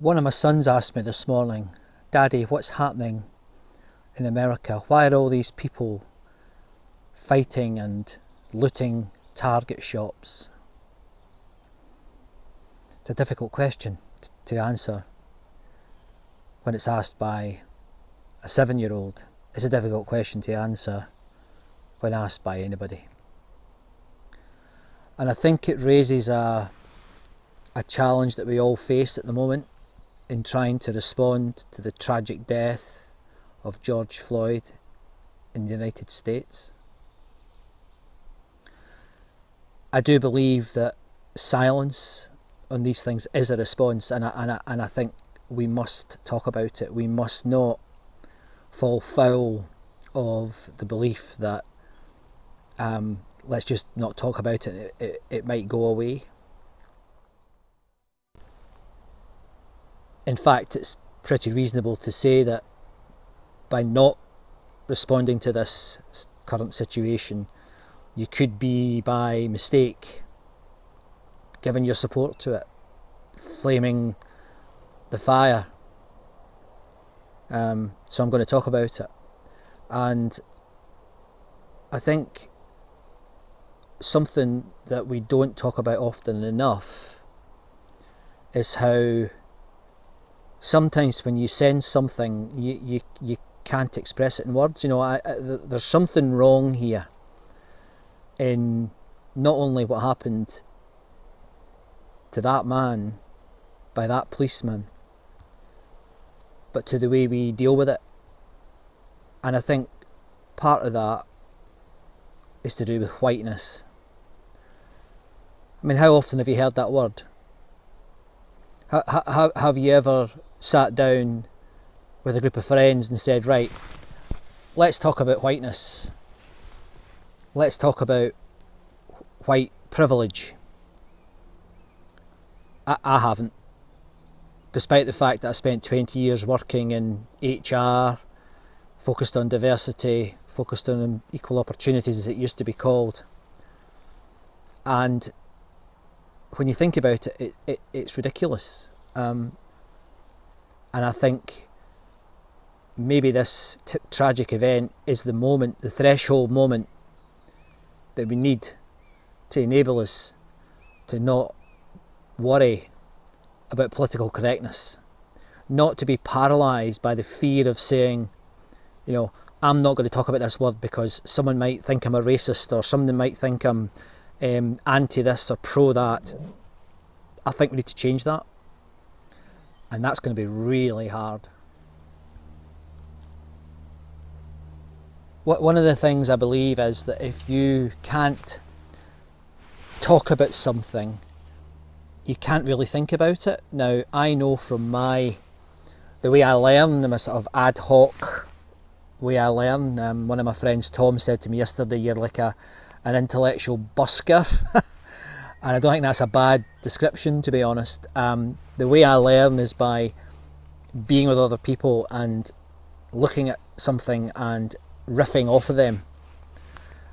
One of my sons asked me this morning, "Daddy, what's happening in America? Why are all these people fighting and looting Target shops?" It's a difficult question to answer when it's asked by a 7-year-old. It's a difficult question to answer when asked by anybody. And I think it raises a challenge that we all face at the moment in trying to respond to the tragic death of George Floyd in the United States. I do believe that silence on these things is a response, and I think we must talk about it. We must not fall foul of the belief that let's just not talk about it, it might go away. In fact, it's pretty reasonable to say that by not responding to this current situation, you could be by mistake giving your support to it, flaming the fire. So I'm going to talk about it. And I think something that we don't talk about often enough is how sometimes when you sense something, you can't express it in words. There's something wrong here in not only what happened to that man by that policeman, but to the way we deal with it. And I think part of that is to do with whiteness. I mean, how often have you heard that word? Have you ever sat down with a group of friends and said, right, let's talk about whiteness. Let's talk about white privilege. I haven't. Despite the fact that I spent 20 years working in HR, focused on diversity, focused on equal opportunities as it used to be called. And when you think about it, it's ridiculous. And I think maybe this tragic event is the moment, the threshold moment that we need to enable us to not worry about political correctness, not to be paralysed by the fear of saying, I'm not going to talk about this word because someone might think I'm a racist, or someone might think I'm anti this or pro that. I think we need to change that, and that's going to be really hard. One of the things I believe is that if you can't talk about something, you can't really think about it. Now, I know from the way I learn, my sort of ad hoc way I learn, one of my friends, Tom, said to me yesterday, you're like an intellectual busker. And I don't think that's a bad description, to be honest. The way I learn is by being with other people and looking at something and riffing off of them.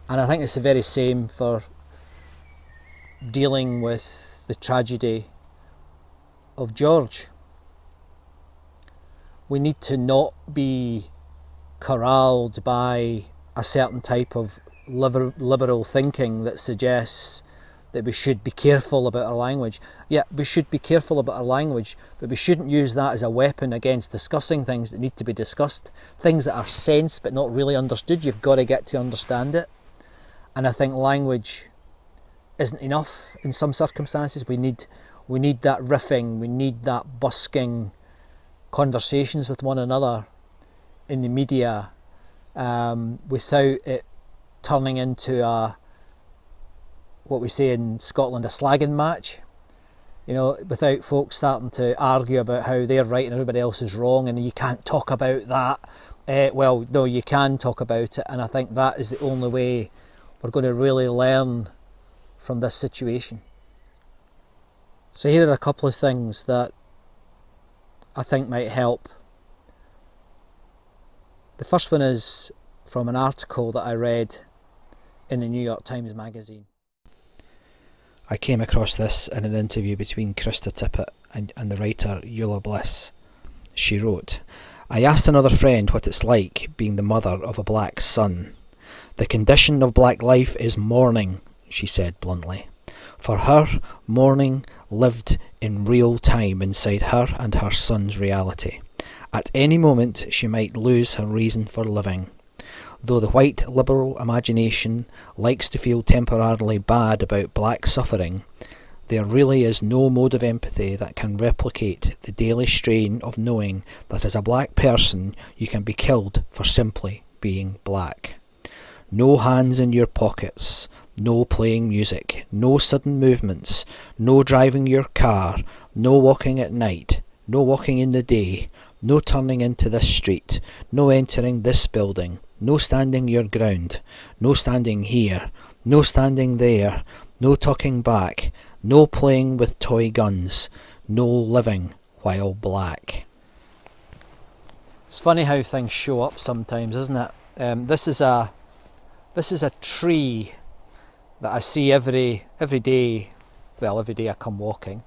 And I think it's the very same for dealing with the tragedy of George. We need to not be corralled by a certain type of liberal thinking that suggests that we should be careful about our language. Yeah, we should be careful about our language, but we shouldn't use that as a weapon against discussing things that need to be discussed. Things that are sensed but not really understood, you've got to get to understand it. And I think language isn't enough in some circumstances. We need that riffing, we need that busking conversations with one another in the media, without it turning into what we say in Scotland, a slagging match. Without folks starting to argue about how they're right and everybody else is wrong, and you can't talk about that. Well, no, you can talk about it, and I think that is the only way we're going to really learn from this situation. So here are a couple of things that I think might help. The first one is from an article that I read in the New York Times magazine. I came across this in an interview between Krista Tippett and the writer Eula Bliss. She wrote, "I asked another friend what it's like being the mother of a black son. The condition of black life is mourning," she said bluntly. For her, mourning lived in real time inside her and her son's reality. At any moment she might lose her reason for living. Though the white liberal imagination likes to feel temporarily bad about black suffering, there really is no mode of empathy that can replicate the daily strain of knowing that as a black person you can be killed for simply being black. No hands in your pockets, no playing music, no sudden movements, no driving your car, no walking at night, no walking in the day, no turning into this street, no entering this building, no standing your ground, no standing here, no standing there, no talking back, no playing with toy guns, no living while black. It's funny how things show up sometimes, isn't it? This is a tree that I see every day. Well, every day I come walking,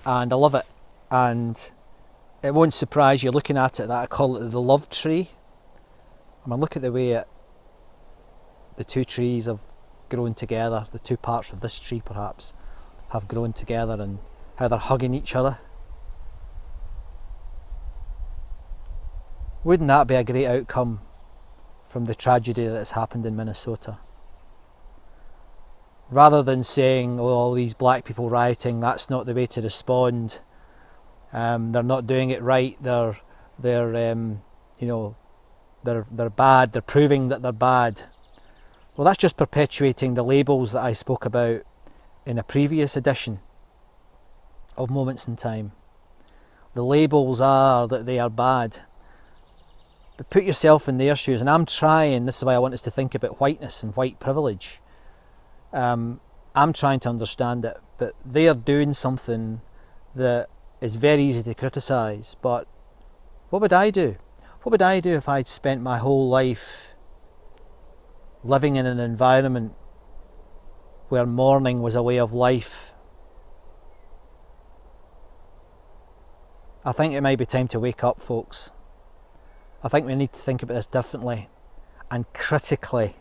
and I love it. And it won't surprise you looking at it that I call it the love tree. I mean, look at the way the two trees have grown together. The two parts of this tree, perhaps, have grown together, and how they're hugging each other. Wouldn't that be a great outcome from the tragedy that has happened in Minnesota? Rather than saying, "Oh, all these black people rioting, that's not the way to respond. They're not doing it right. They're bad. They're proving that they're bad." Well, that's just perpetuating the labels that I spoke about in a previous edition of Moments in Time. The labels are that they are bad. But put yourself in their shoes, and I'm trying, this is why I want us to think about whiteness and white privilege. I'm trying to understand it, but they are doing something that is very easy to criticise. But what would I do? What would I do if I'd spent my whole life living in an environment where mourning was a way of life? I think it might be time to wake up, folks. I think we need to think about this differently and critically.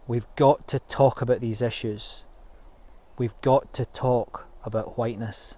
We've got to talk about these issues. We've got to talk about whiteness.